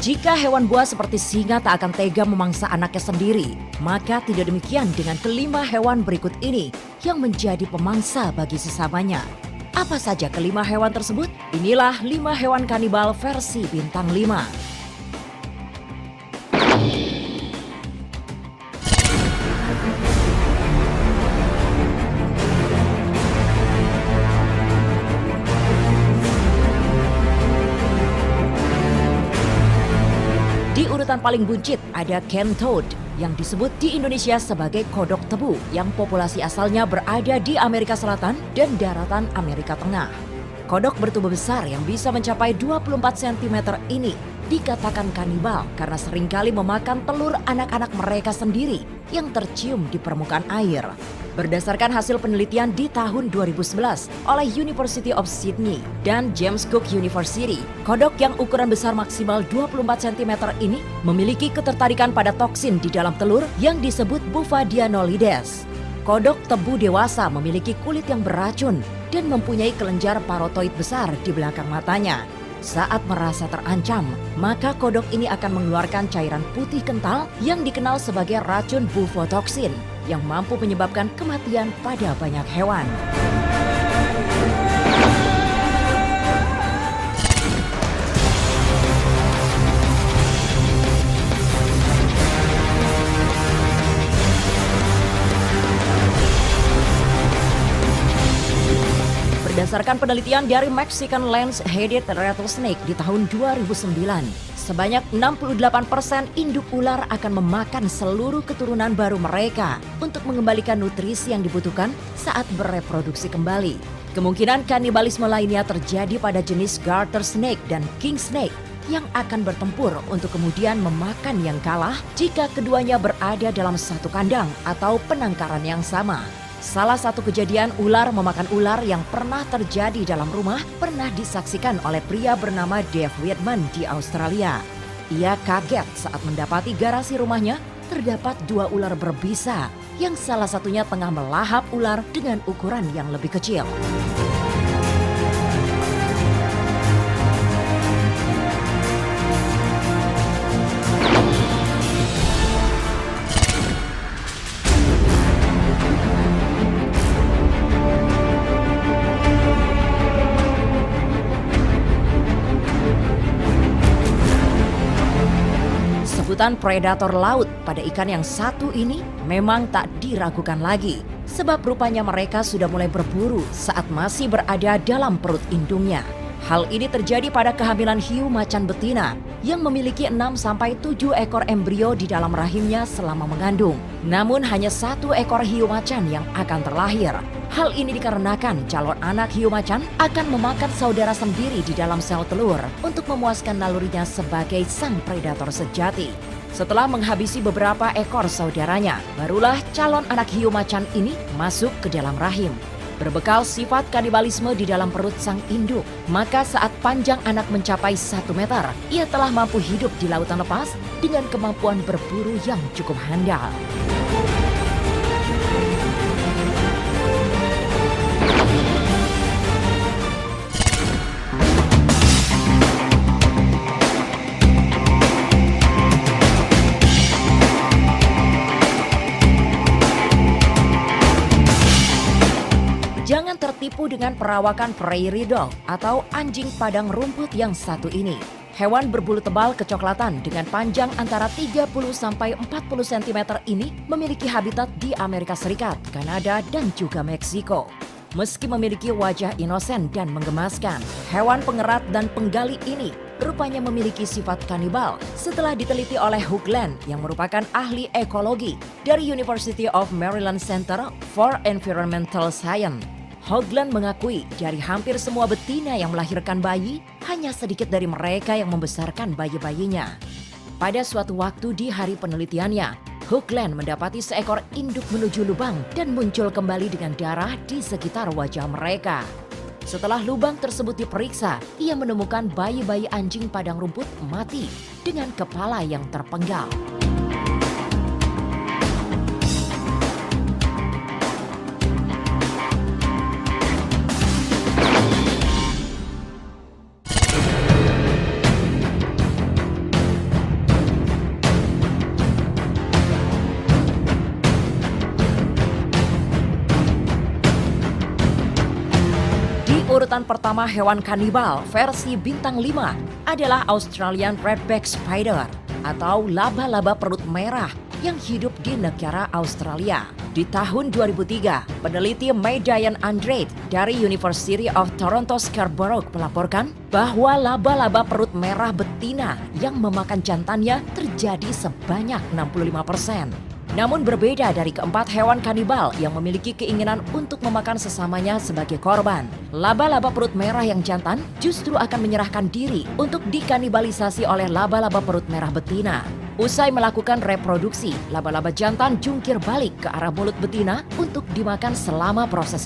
Jika hewan buas seperti singa tak akan tega memangsa anaknya sendiri, maka tidak demikian dengan kelima hewan berikut ini yang menjadi pemangsa bagi sesamanya. Apa saja kelima hewan tersebut? Inilah 5 hewan kanibal versi bintang 5. Di urutan paling buncit ada Cane Toad yang disebut di Indonesia sebagai kodok tebu yang populasi asalnya berada di Amerika Selatan dan daratan Amerika Tengah. Kodok bertubuh besar yang bisa mencapai 24 cm ini dikatakan kanibal karena seringkali memakan telur anak-anak mereka sendiri yang tercium di permukaan air. Berdasarkan hasil penelitian di tahun 2011 oleh University of Sydney dan James Cook University, kodok yang ukuran besar maksimal 24 cm ini memiliki ketertarikan pada toksin di dalam telur yang disebut Bufadianolides. Kodok tebu dewasa memiliki kulit yang beracun dan mempunyai kelenjar parotoid besar di belakang matanya. Saat merasa terancam, maka kodok ini akan mengeluarkan cairan putih kental yang dikenal sebagai racun bufotoksin yang mampu menyebabkan kematian pada banyak hewan. Berdasarkan penelitian dari Mexican Lance-Headed Rattlesnake di tahun 2009, sebanyak 68% induk ular akan memakan seluruh keturunan baru mereka untuk mengembalikan nutrisi yang dibutuhkan saat bereproduksi kembali. Kemungkinan kanibalisme lainnya terjadi pada jenis garter snake dan king snake yang akan bertempur untuk kemudian memakan yang kalah jika keduanya berada dalam satu kandang atau penangkaran yang sama. Salah satu kejadian ular memakan ular yang pernah terjadi dalam rumah pernah disaksikan oleh pria bernama Dave Whitman di Australia. Ia kaget saat mendapati garasi rumahnya terdapat 2 ular berbisa yang salah satunya tengah melahap ular dengan ukuran yang lebih kecil. Sebutan predator laut pada ikan yang satu ini memang tak diragukan lagi, sebab rupanya mereka sudah mulai berburu saat masih berada dalam perut indungnya. Hal ini terjadi pada kehamilan hiu macan betina yang memiliki 6-7 ekor embrio di dalam rahimnya selama mengandung. Namun hanya 1 ekor hiu macan yang akan terlahir. Hal ini dikarenakan calon anak hiu macan akan memakan saudara sendiri di dalam sel telur untuk memuaskan nalurinya sebagai sang predator sejati. Setelah menghabisi beberapa ekor saudaranya, barulah calon anak hiu macan ini masuk ke dalam rahim. Berbekal sifat kanibalisme di dalam perut sang induk, maka saat panjang anak mencapai 1 meter, ia telah mampu hidup di lautan lepas dengan kemampuan berburu yang cukup handal. Jangan tertipu dengan perawakan prairie dog atau anjing padang rumput yang satu ini. Hewan berbulu tebal kecoklatan dengan panjang antara 30-40 cm ini memiliki habitat di Amerika Serikat, Kanada, dan juga Meksiko. Meski memiliki wajah inosen dan menggemaskan, hewan pengerat dan penggali ini rupanya memiliki sifat kanibal setelah diteliti oleh Hugh Glenn yang merupakan ahli ekologi dari University of Maryland Center for Environmental Science. Hugh Glenn mengakui dari hampir semua betina yang melahirkan bayi, hanya sedikit dari mereka yang membesarkan bayi-bayinya. Pada suatu waktu di hari penelitiannya, Hugh Glenn mendapati seekor induk menuju lubang dan muncul kembali dengan darah di sekitar wajah mereka. Setelah lubang tersebut diperiksa, ia menemukan bayi-bayi anjing padang rumput mati dengan kepala yang terpenggal. urutan pertama hewan kanibal versi bintang 5 adalah Australian Redback Spider atau laba-laba perut merah yang hidup di negara Australia. Di tahun 2003, peneliti May Diane Andrade dari University of Toronto Scarborough melaporkan bahwa laba-laba perut merah betina yang memakan jantannya terjadi sebanyak 65%. Namun berbeda dari keempat hewan kanibal yang memiliki keinginan untuk memakan sesamanya sebagai korban, laba-laba perut merah yang jantan justru akan menyerahkan diri untuk dikanibalisasi oleh laba-laba perut merah betina. Usai melakukan reproduksi, laba-laba jantan jungkir balik ke arah mulut betina untuk dimakan selama proses